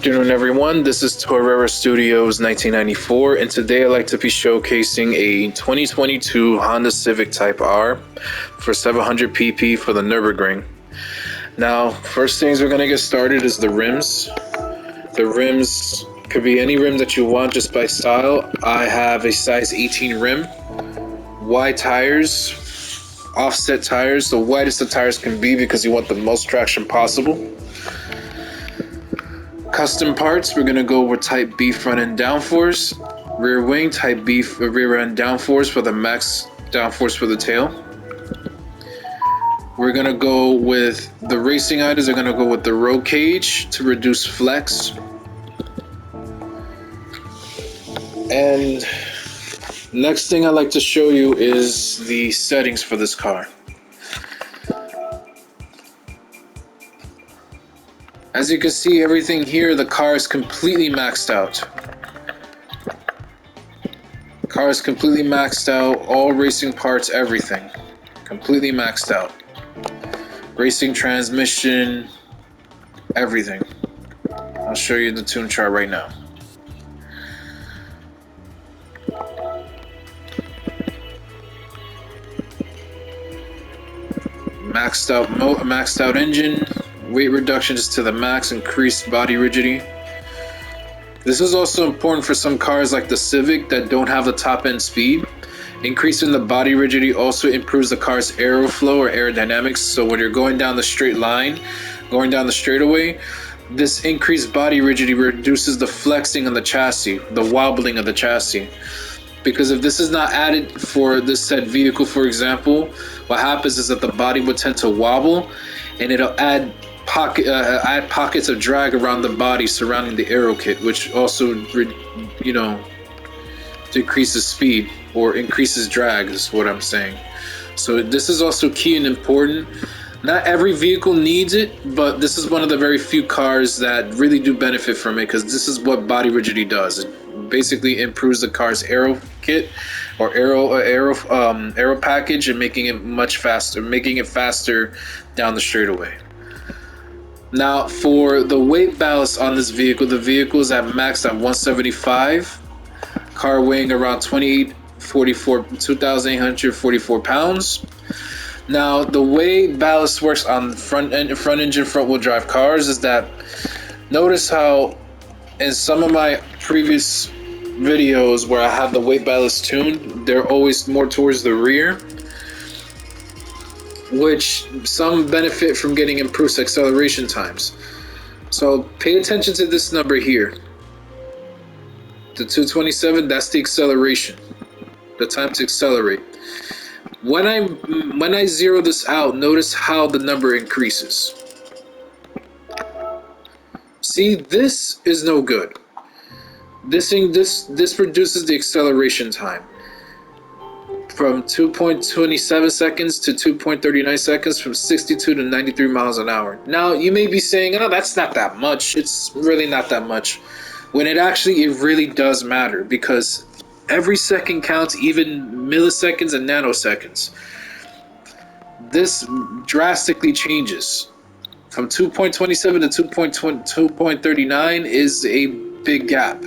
Good afternoon, everyone. This is Torreira Studios 1994, and today I'd like to be showcasing a 2022 Honda Civic Type R for 700 pp for the Nürburgring. Now, first things we're going to get started is the rims. The rims could be any rim that you want just by style. I have a size 18 rim, wide tires, offset tires, the widest the tires can be because you want the most traction possible. Custom parts, we're going to go with Type B front end downforce, rear wing Type B rear end downforce for the max downforce for the tail. We're going to go with the racing items, are going to go with the roll cage to reduce flex. And next thing I'd like to show you is the settings for this car. As you can see, everything here, the car is completely maxed out. Car is completely maxed out, all racing parts, everything. Completely maxed out. Racing transmission, everything. I'll show you the tune chart right now. Maxed out engine. Weight reduction is to the max, increased body rigidity. This is also important for some cars like the Civic that don't have the top end speed. Increasing the body rigidity also improves the car's aeroflow or aerodynamics. So when you're going down the straight line, going down the straightaway, this increased body rigidity reduces the flexing of the chassis, the wobbling of the chassis. Because if this is not added for this said vehicle, for example, what happens is that the body would tend to wobble, and it'll add pockets of drag around the body surrounding the aero kit, which also, decreases speed or increases drag is what I'm saying. So this is also key and important. Not every vehicle needs it, but this is one of the very few cars that really do benefit from it, because this is what body rigidity does. It basically improves the car's aero kit or aero package and making it much faster, making it faster down the straightaway. Now, for the weight ballast on this vehicle, the vehicle is at max at 175, car weighing around 2,844 pounds. Now, the way ballast works on front engine, front wheel drive cars is that, notice how in some of my previous videos where I have the weight ballast tuned, they're always more towards the rear, which some benefit from getting improved acceleration times. So pay attention to this number here. The 227, that's the acceleration, the time to accelerate. When I zero this out, notice how the number increases. See, this is no good. This reduces the acceleration time from 2.27 seconds to 2.39 seconds, from 62 to 93 miles an hour. Now, you may be saying, oh, that's not that much. It's really not that much. When it really does matter, because every second counts, even milliseconds and nanoseconds. This drastically changes. From 2.27 to 2.39 is a big gap.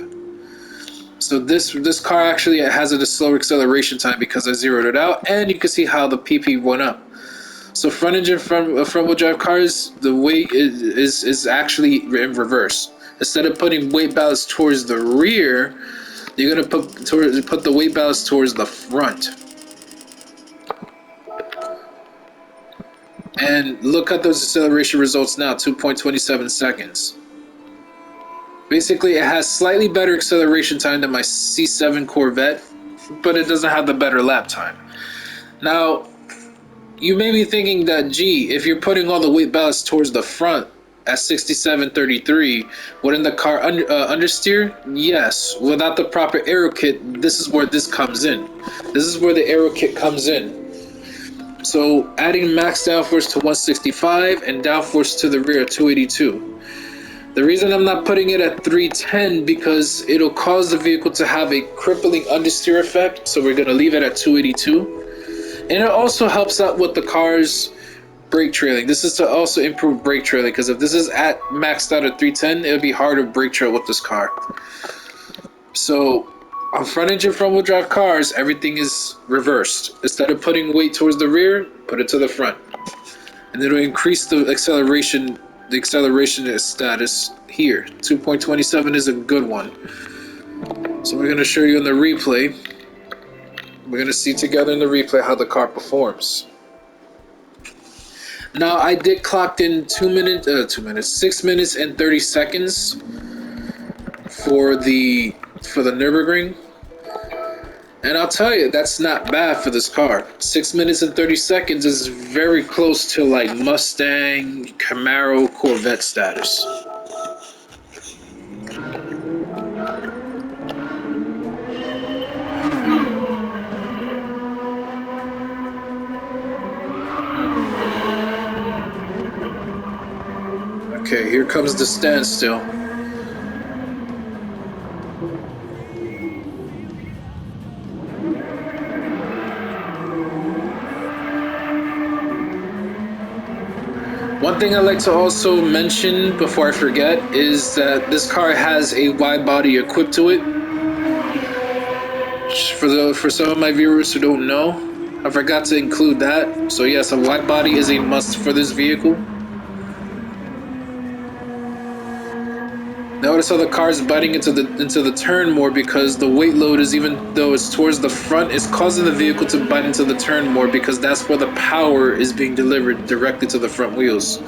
So this car actually has a slower acceleration time because I zeroed it out, and you can see how the PP went up. So front engine, front wheel drive cars, the weight is actually in reverse. Instead of putting weight ballast towards the rear, you're gonna put the weight ballast towards the front. And look at those acceleration results now, 2.27 seconds. Basically, it has slightly better acceleration time than my C7 Corvette, but it doesn't have the better lap time. Now, you may be thinking that, gee, if you're putting all the weight ballast towards the front at 67.33, wouldn't the car understeer? Yes. Without the proper aero kit, this is where this comes in. This is where the aero kit comes in. So adding max downforce to 165 and downforce to the rear at 282. The reason I'm not putting it at 310 because it'll cause the vehicle to have a crippling understeer effect. So we're going to leave it at 282. And it also helps out with the car's brake trailing. This is to also improve brake trailing, because if this is at maxed out at 310, it would be hard to brake trail with this car. So on front engine front wheel drive cars, everything is reversed. Instead of putting weight towards the rear, put it to the front, and it'll increase the acceleration. The acceleration status here. 2.27 is a good one. So we're going to show you in the replay. We're going to see together in the replay how the car performs. Now I did clocked in 6 minutes and 30 seconds for the Nürburgring. And I'll tell you, that's not bad for this car. 6 minutes and 30 seconds is very close to like Mustang, Camaro, Corvette status. Okay, here comes the standstill. One thing I'd like to also mention before I forget is that this car has a wide body equipped to it. For some of my viewers who don't know, I forgot to include that. So yes, a wide body is a must for this vehicle. Notice how the car is biting into the turn more, because the weight load is, even though it's towards the front, is causing the vehicle to bite into the turn more, because that's where the power is being delivered directly to the front wheels.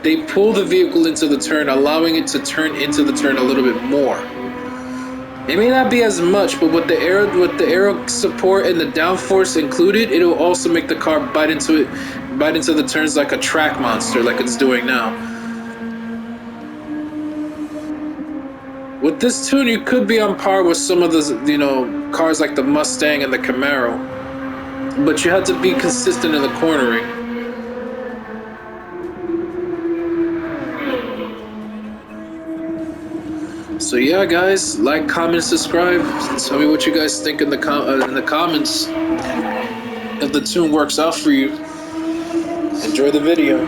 They pull the vehicle into the turn, allowing it to turn into the turn a little bit more. It may not be as much, but with the aero support and the downforce included, it'll also make the car bite into the turns like a track monster, like it's doing now. With this tune, you could be on par with some of the, cars like the Mustang and the Camaro, but you have to be consistent in the cornering. So yeah, guys, like, comment, subscribe. Tell me what you guys think in the comments. If the tune works out for you, enjoy the video.